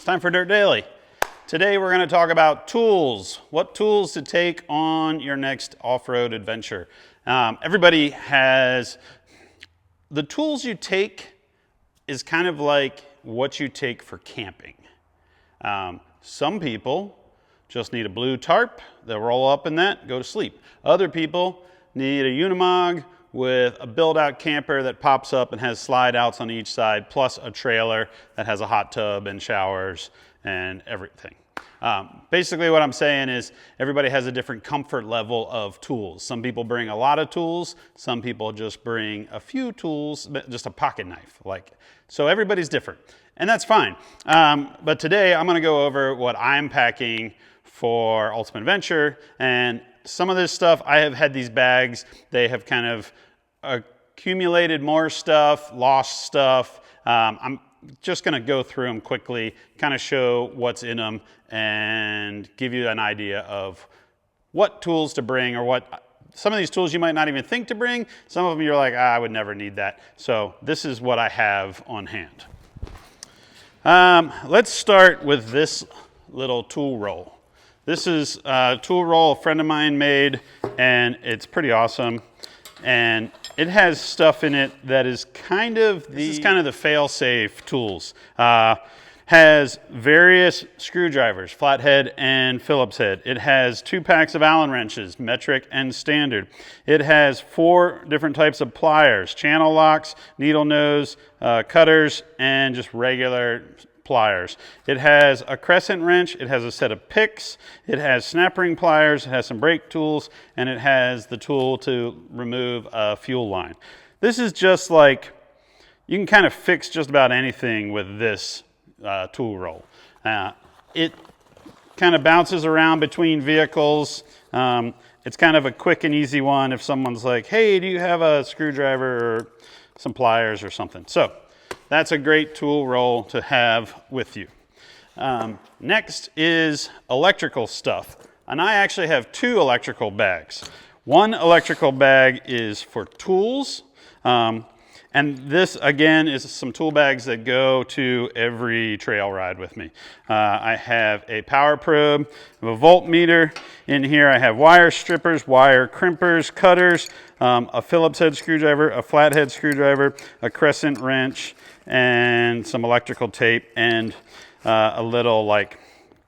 Time for Dirt Daily. Today we're going to talk about tools. What tools to take on your next off-road adventure. Everybody has, the tools you take is kind of like what you take for camping. Some people just need a blue tarp, they'll roll up in that, go to sleep. Other people need a Unimog with a build-out camper that pops up and has slide outs on each side, plus a trailer that has a hot tub and showers and everything. Basically what I'm saying is everybody has a different comfort level of tools. Some people bring a lot of tools, some people just bring a few tools, just a pocket knife. So everybody's different, and that's fine. But today I'm gonna go over what I'm packing for Ultimate Adventure, and some of this stuff, I have had these bags, they have kind of accumulated more stuff, lost stuff. I'm just gonna go through them quickly, kind of show what's in them and give you an idea of what tools to bring, or what, some of these tools you might not even think to bring. Some of them you're like, I would never need that. So this is what I have on hand. Let's start with this little tool roll. This is a tool roll a friend of mine made, and it's pretty awesome. And it has stuff in it that is kind of the fail-safe tools. Has various screwdrivers, flathead and Phillips head. It has 2 packs of Allen wrenches, metric and standard. It has 4 different types of pliers, channel locks, needle nose, cutters, and just regular pliers. It has a crescent wrench, it has a set of picks, it has snap ring pliers, it has some brake tools, and it has the tool to remove a fuel line. This is just like, you can kind of fix just about anything with this tool roll. It kind of bounces around between vehicles. It's kind of a quick and easy one if someone's like, hey, do you have a screwdriver or some pliers or something? So that's a great tool roll to have with you. Next is electrical stuff. And I actually have 2 electrical bags. One electrical bag is for tools. And this, again, is some tool bags that go to every trail ride with me. I have a power probe, a voltmeter. In here I have wire strippers, wire crimpers, cutters, a Phillips head screwdriver, a flathead screwdriver, a crescent wrench, and some electrical tape, and a little like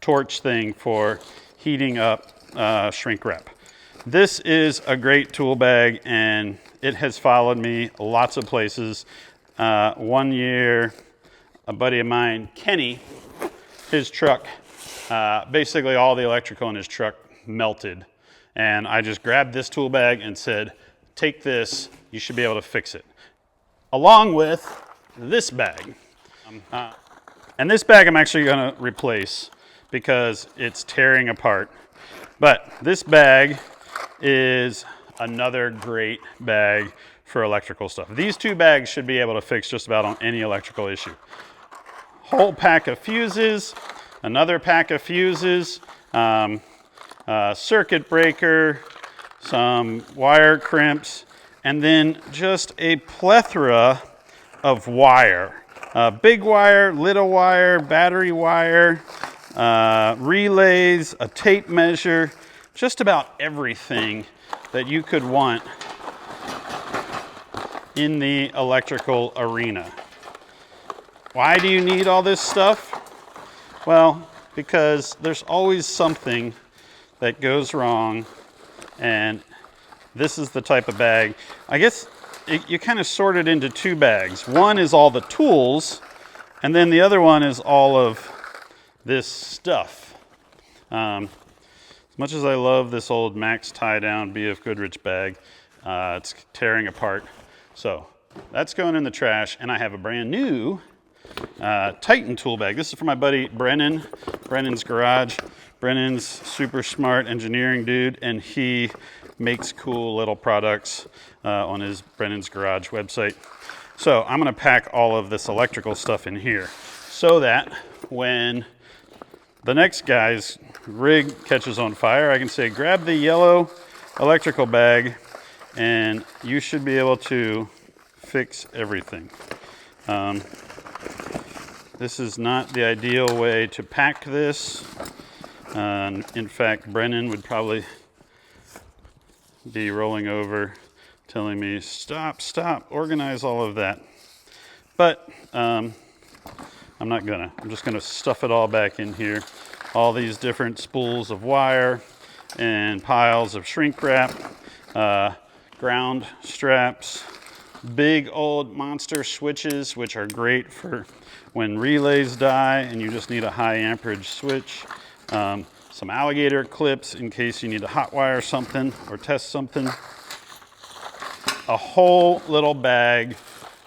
torch thing for heating up shrink wrap. This is a great tool bag, and it has followed me lots of places. One year, a buddy of mine, Kenny, his truck, basically all the electrical in his truck melted. And I just grabbed this tool bag and said, take this, you should be able to fix it. Along with this bag. And this bag I'm actually gonna replace because it's tearing apart. But this bag is another great bag for electrical stuff. These 2 bags should be able to fix just about on any electrical issue. Whole pack of fuses, another pack of fuses, circuit breaker, some wire crimps, and then just a plethora of wire. Big wire, little wire, battery wire, relays, a tape measure, just about everything that you could want in the electrical arena. Why do you need all this stuff? Well, because there's always something that goes wrong, and this is the type of bag. I guess you kind of sort it into 2 bags. One is all the tools, and then the other one is all of this stuff. As much as I love this old Max tie-down BF Goodrich bag, it's tearing apart. So that's going in the trash, and I have a brand new Titan tool bag. This is for my buddy Brennan, Brennan's Garage. Brennan's super smart engineering dude, and he makes cool little products on his Brennan's Garage website. So I'm gonna pack all of this electrical stuff in here so that when the next guy's rig catches on fire, I can say, grab the yellow electrical bag and you should be able to fix everything. This is not the ideal way to pack this. In fact, Brennan would probably be rolling over, telling me, stop, organize all of that. But I'm not gonna. I'm just gonna stuff it all back in here. All these different spools of wire and piles of shrink wrap, ground straps, big old monster switches, which are great for when relays die and you just need a high amperage switch. Some alligator clips in case you need to hotwire something or test something. A whole little bag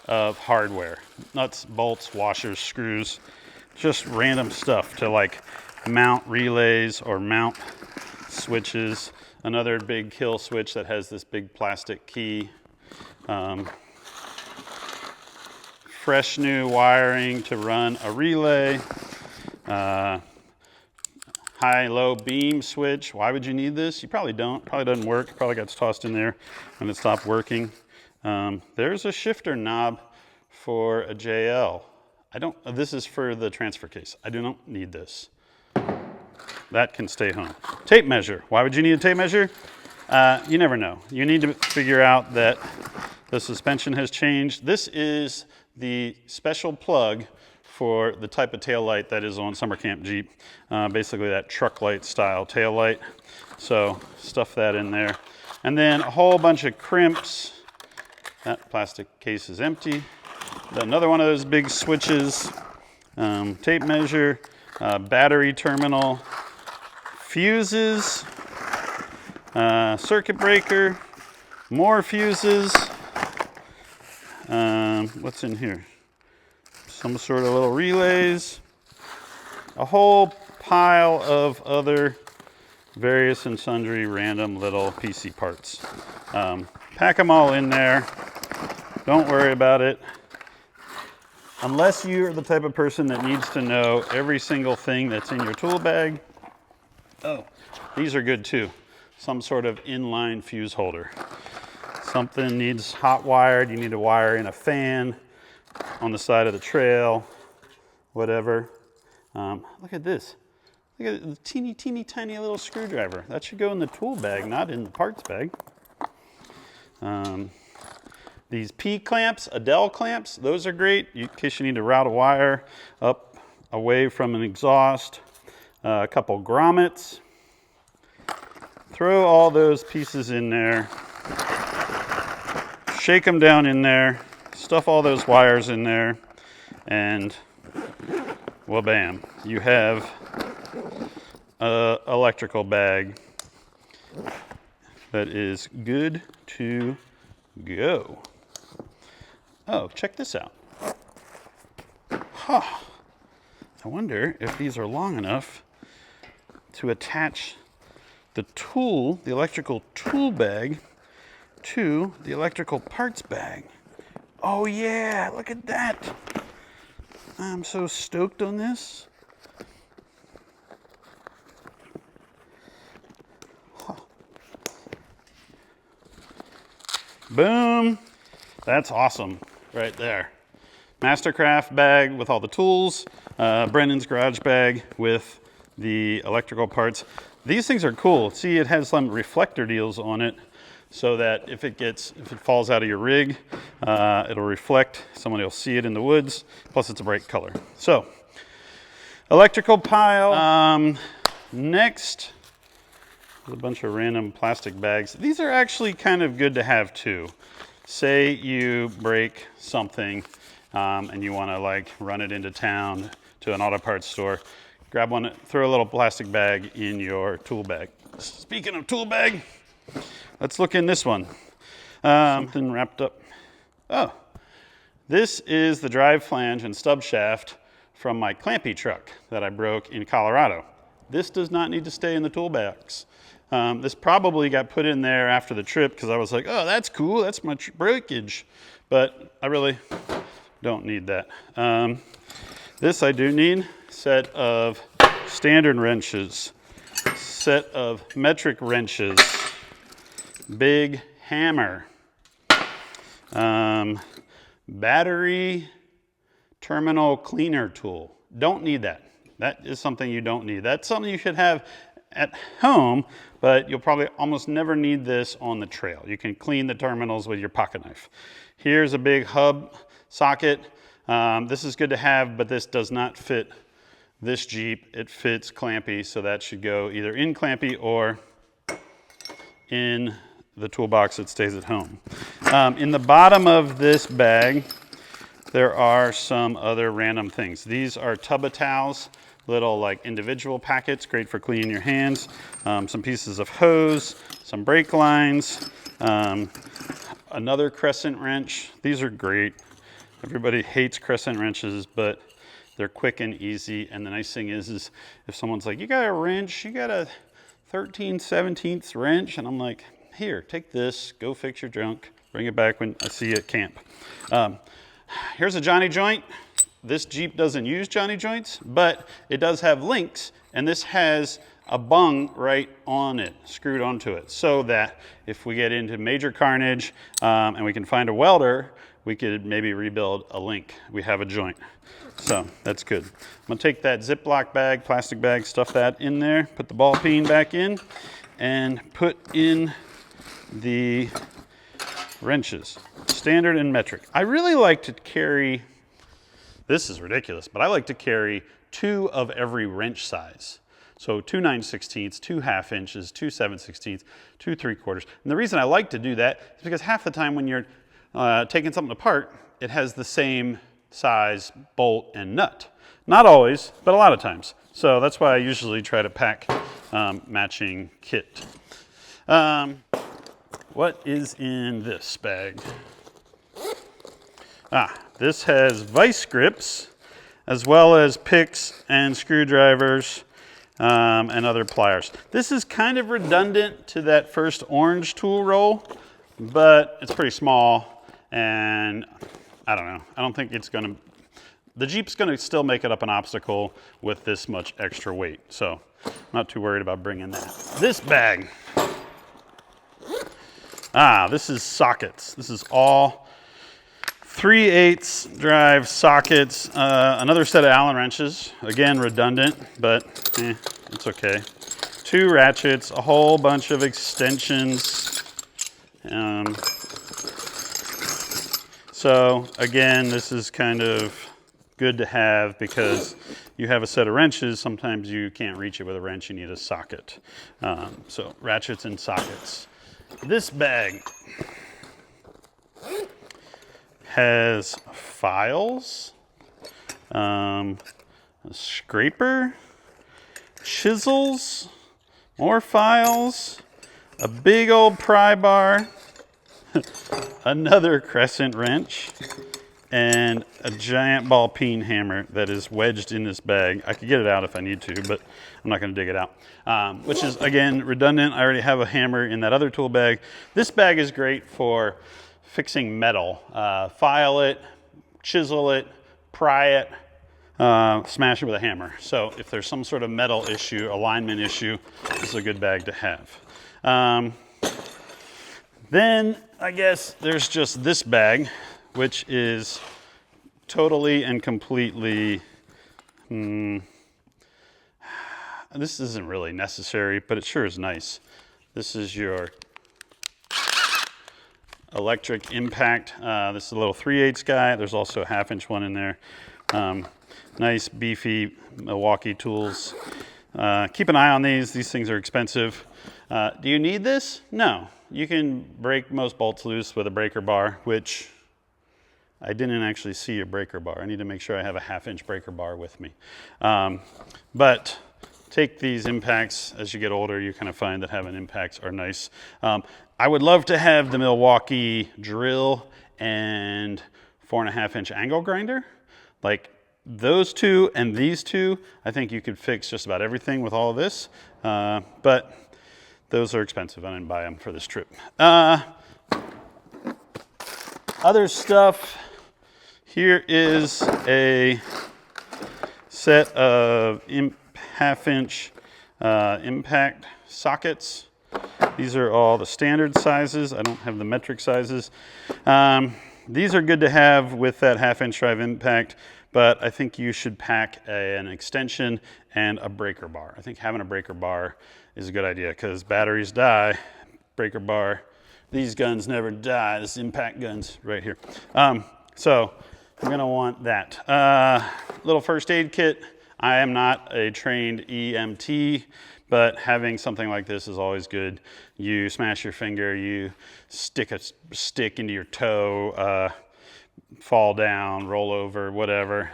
of hardware, nuts, bolts, washers, screws, just random stuff to like mount relays or mount switches. Another big kill switch that has this big plastic key. Fresh new wiring to run a relay. High-low beam switch. Why would you need this? You probably don't. Probably doesn't work. Probably gets tossed in there when it stopped working. There's a shifter knob for a JL. This is for the transfer case. I do not need this. That can stay home. Tape measure. Why would you need a tape measure? You never know. You need to figure out that the suspension has changed. This is the special plug for the type of tail light that is on Summer Camp Jeep. Basically that truck light style tail light. So stuff that in there. And then a whole bunch of crimps. That plastic case is empty. Another one of those big switches. Tape measure, battery terminal, fuses, circuit breaker, more fuses. What's in here? Some sort of little relays, a whole pile of other various and sundry random little PC parts. Pack them all in there. Don't worry about it. Unless you're the type of person that needs to know every single thing that's in your tool bag. Oh, these are good too. Some sort of inline fuse holder. Something needs hot wired, you need to wire in a fan on the side of the trail, whatever. Look at this. Look at the teeny tiny little screwdriver. That should go in the tool bag, not in the parts bag. These P clamps, Adele clamps, those are great in case you need to route a wire up away from an exhaust. A couple grommets. Throw all those pieces in there. Shake them down in there. Stuff all those wires in there. And well, bam, you have an electrical bag that is good to go. Oh, check this out. Huh. I wonder if these are long enough to attach the tool, the electrical tool bag, to the electrical parts bag. Oh yeah, look at that. I'm so stoked on this. Huh. Boom. That's awesome right there. Mastercraft bag with all the tools. Brennan's garage bag with the electrical parts. These things are cool. See, it has some reflector deals on it so that if it falls out of your rig, it'll reflect. Someone will see it in the woods. Plus it's a bright color. So, electrical pile. Next, there's a bunch of random plastic bags. These are actually kind of good to have too. Say you break something and you want to like run it into town to an auto parts store. Grab one, throw a little plastic bag in your tool bag. Speaking of tool bag, let's look in this one. Something wrapped up. Oh, this is the drive flange and stub shaft from my clampy truck that I broke in Colorado. This does not need to stay in the tool bags. This probably got put in there after the trip because I was like, oh, that's cool, that's my breakage. But I really don't need that. This I do need. Set of standard wrenches, set of metric wrenches, big hammer, battery terminal cleaner tool. Don't need that. That is something you don't need. That's something you should have at home, but you'll probably almost never need this on the trail. You can clean the terminals with your pocket knife. Here's a big hub socket. This is good to have, but this does not fit this Jeep. It fits clampy, so that should go either in clampy or in the toolbox that stays at home. In the bottom of this bag, there are some other random things. These are tub of towels, little like individual packets, great for cleaning your hands. Some pieces of hose, some brake lines, another crescent wrench. These are great. Everybody hates crescent wrenches, but they're quick and easy. And the nice thing is if someone's like, you got a wrench, you got a 13/17 wrench, and I'm like, here, take this, go fix your junk, bring it back when I see you at camp. Here's a Johnny joint. This Jeep doesn't use Johnny joints, but it does have links, and this has a bung right on it, screwed onto it, so that if we get into major carnage and we can find a welder, we could maybe rebuild a link. We have a joint, so that's good. I'm gonna take that Ziploc bag, plastic bag, stuff that in there, put the ball peen back in, and put in the wrenches, standard and metric. I really like to carry, this is ridiculous, but I like to carry 2 of every wrench size. So 2 9/16, 2 1/2 inches, 2 7/16, 2 3/4. And the reason I like to do that is because half the time when you're taking something apart, it has the same size bolt and nut. Not always, but a lot of times. So that's why I usually try to pack matching kit. What is in this bag? This has vice grips, as well as picks and screwdrivers and other pliers. This is kind of redundant to that first orange tool roll, but it's pretty small, and I don't know. I don't think it's gonna, the Jeep's gonna still make it up an obstacle with this much extra weight, so I'm not too worried about bringing that. This bag. This is sockets. This is all 3/8 drive sockets. Another set of Allen wrenches. Again, redundant, but it's okay. 2 ratchets, a whole bunch of extensions. So again, this is kind of good to have because you have a set of wrenches. Sometimes you can't reach it with a wrench. You need a socket. So ratchets and sockets. This bag has files, a scraper, chisels, more files, a big old pry bar, another crescent wrench, and a giant ball peen hammer that is wedged in this bag. I could get it out if I need to, but I'm not gonna dig it out. Which is, again, redundant. I already have a hammer in that other tool bag. This bag is great for fixing metal. File it, chisel it, pry it, smash it with a hammer. So if there's some sort of metal issue, alignment issue, this is a good bag to have. Then I guess there's just this bag, which is totally and completely, this isn't really necessary, but it sure is nice. This is your electric impact. This is a little 3/8 guy. There's also a 1/2 inch one in there. Nice beefy Milwaukee tools. Keep an eye on these. These things are expensive. Do you need this? No. You can break most bolts loose with a breaker bar, which I didn't actually see a breaker bar. I need to make sure I have a 1/2 inch breaker bar with me. But take these impacts. As you get older, you kind of find that having impacts are nice. I would love to have the Milwaukee drill and 4.5 inch angle grinder. Like those two and these two, I think you could fix just about everything with all of this. But those are expensive. I didn't buy them for this trip. Other stuff. Here is a set of 1/2 inch impact sockets. These are all the standard sizes. I don't have the metric sizes. These are good to have with that 1/2 inch drive impact but I think you should pack an extension and a breaker bar. I think having a breaker bar is a good idea because batteries die, breaker bar. These guns never die. This impact guns right here. So I'm gonna want that. Little first aid kit. I am not a trained EMT, but having something like this is always good. You smash your finger, you stick a stick into your toe, fall down, roll over, whatever.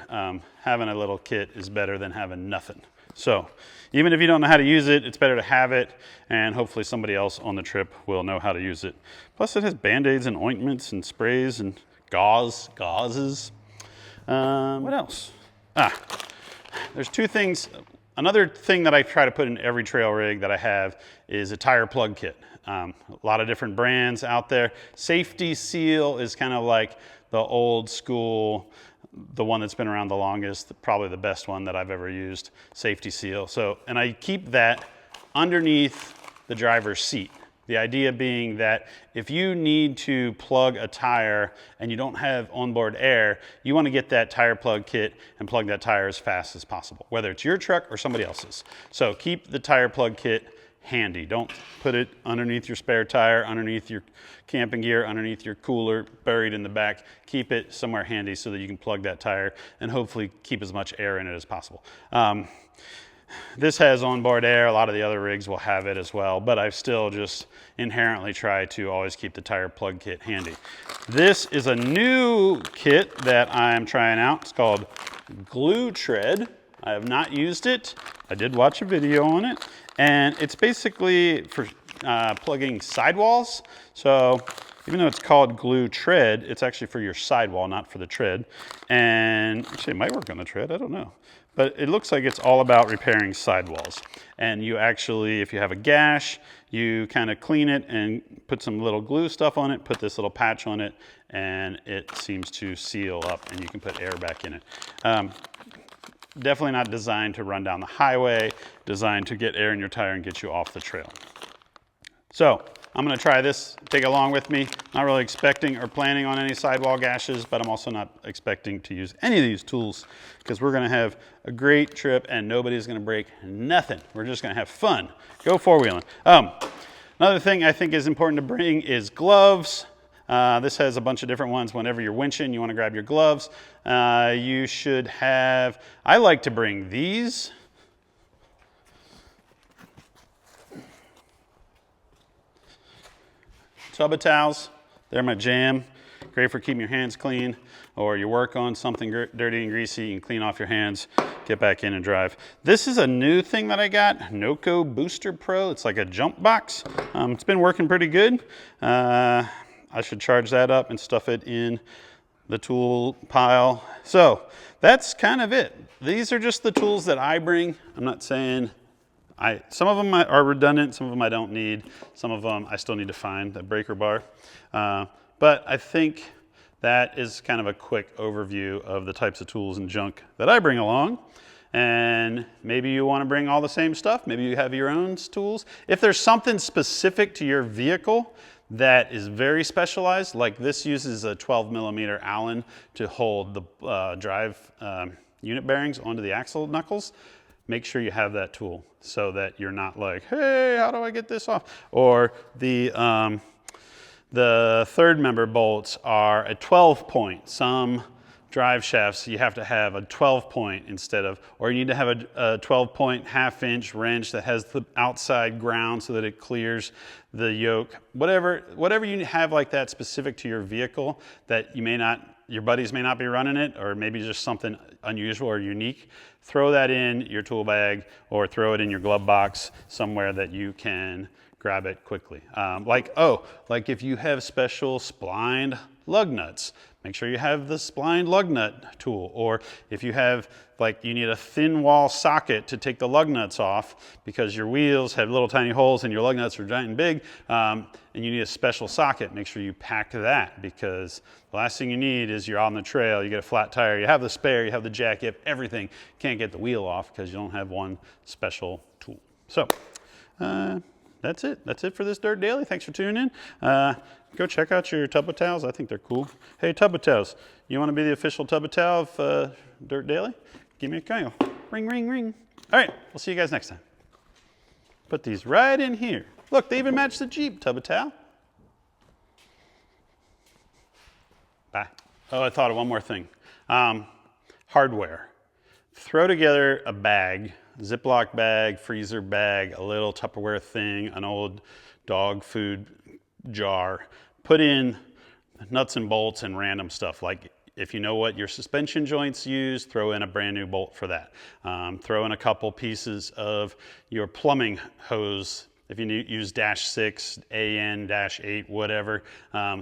Having a little kit is better than having nothing. So even if you don't know how to use it, it's better to have it, and hopefully somebody else on the trip will know how to use it. Plus it has Band-Aids and ointments and sprays and gauzes. What else? There's two things. Another thing that I try to put in every trail rig that I have is a tire plug kit. A lot of different brands out there. Safety Seal is kind of like the old school, the one that's been around the longest, probably the best one that I've ever used, Safety Seal. So, and I keep that underneath the driver's seat. The idea being that if you need to plug a tire and you don't have onboard air, you want to get that tire plug kit and plug that tire as fast as possible, whether it's your truck or somebody else's. So keep the tire plug kit handy. Don't put it underneath your spare tire, underneath your camping gear, underneath your cooler, buried in the back. Keep it somewhere handy so that you can plug that tire and hopefully keep as much air in it as possible. This has onboard air. A lot of the other rigs will have it as well, but I still just inherently try to always keep the tire plug kit handy. This is a new kit that I'm trying out. It's called Glue Tread. I have not used it. I did watch a video on it, and it's basically for plugging sidewalls. So even though it's called Glue Tread, it's actually for your sidewall, not for the tread. And actually it might work on the tread, I don't know. But it looks like it's all about repairing sidewalls. And you actually, if you have a gash, you kind of clean it and put some little glue stuff on it, put this little patch on it, and it seems to seal up and you can put air back in it. Definitely not designed to run down the highway, designed to get air in your tire and get you off the trail. So I'm gonna try this, take it along with me. Not really expecting or planning on any sidewall gashes, but I'm also not expecting to use any of these tools because we're gonna have a great trip and nobody's gonna break nothing. We're just gonna have fun. Go four-wheeling. Another thing I think is important to bring is gloves. This has a bunch of different ones. Whenever you're winching, you wanna grab your gloves. You should have, I like to bring these. Tub of towels, they're my jam. Great for keeping your hands clean, or you work on something dirty and greasy, you can clean off your hands, get back in and drive. This is a new thing that I got, Noco Booster Pro. It's like a jump box. It's been working pretty good. I should charge that up and stuff it in the tool pile. So that's kind of it. These are just the tools that I bring. I'm not saying some of them are redundant, some of them I don't need, some of them I still need to find, that breaker bar. But I think that is kind of a quick overview of the types of tools and junk that I bring along. And maybe you want to bring all the same stuff, maybe you have your own tools. If there's something specific to your vehicle that is very specialized, like this uses a 12mm Allen to hold the drive unit bearings onto the axle knuckles, make sure you have that tool so that you're not like, hey, how do I get this off? Or the third member bolts are a 12-point. Some drive shafts, you have to have a 12-point instead of, or you need to have a 12-point half-inch wrench that has the outside ground so that it clears the yoke. Whatever you have like that specific to your vehicle that you may not, your buddies may not be running it, or maybe just something unusual or unique, throw that in your tool bag or throw it in your glove box somewhere that you can grab it quickly. Like if you have special splined lug nuts, make sure you have the splined lug nut tool. Or if you have, like, you need a thin wall socket to take the lug nuts off because your wheels have little tiny holes and your lug nuts are giant and big, and you need a special socket, make sure you pack that, because the last thing you need is you're on the trail, you get a flat tire, you have the spare, you have the jack, you have everything, can't get the wheel off because you don't have one special tool. So, that's it. That's it for this Dirt Daily. Thanks for tuning in. Go check out your tub of towels. I think they're cool. Hey, tub of towels, you want to be the official tub of towel of Dirt Daily? Give me a call. Ring, ring, ring. All right, we'll see you guys next time. Put these right in here. Look, they even match the Jeep tub of towel. Bye. Oh, I thought of one more thing. Hardware. Throw together a bag, Ziploc bag, freezer bag, a little Tupperware thing, an old dog food jar. Put in nuts and bolts and random stuff. Like if you know what your suspension joints use, throw in a brand new bolt for that. Throw in a couple pieces of your plumbing hose. If you use -6, AN, -8, whatever,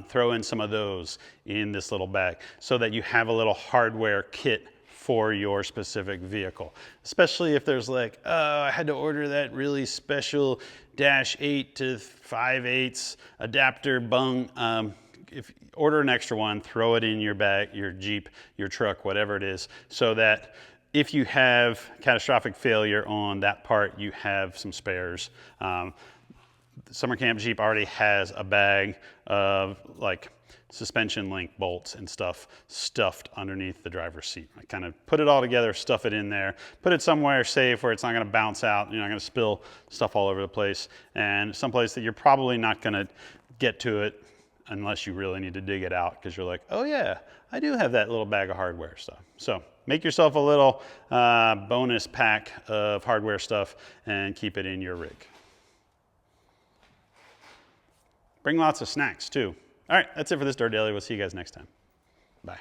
throw in some of those in this little bag so that you have a little hardware kit for your specific vehicle. Especially if there's like, oh, I had to order that really special -8 to 5/8 adapter bung. If order an extra one, throw it in your bag, your Jeep, your truck, whatever it is, so that if you have catastrophic failure on that part, you have some spares. Summer Camp Jeep already has a bag of like suspension link bolts and stuff stuffed underneath the driver's seat. I kind of put it all together, stuff it in there, put it somewhere safe where it's not going to bounce out, you're not going to spill stuff all over the place, and someplace that you're probably not going to get to it unless you really need to dig it out because you're like, oh yeah, I do have that little bag of hardware stuff. So make yourself a little bonus pack of hardware stuff and keep it in your rig. Bring lots of snacks too. All right, that's it for this Dirt Daily. We'll see you guys next time. Bye.